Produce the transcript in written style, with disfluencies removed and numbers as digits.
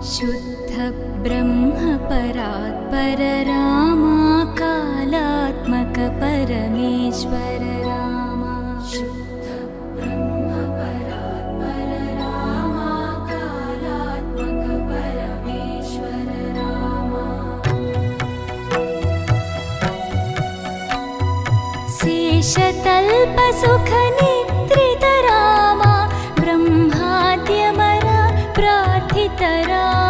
शुद्ध ब्रह्म परात्पर रामा कालात्मक परमेश्वर रामा शुद्ध ब्रह्म परात्पर रामा कालात्मक परमेश्वर रामा शेषतल्प सुख निद्रित रामा ब्रह्माद्यमर प्रार्थित रामा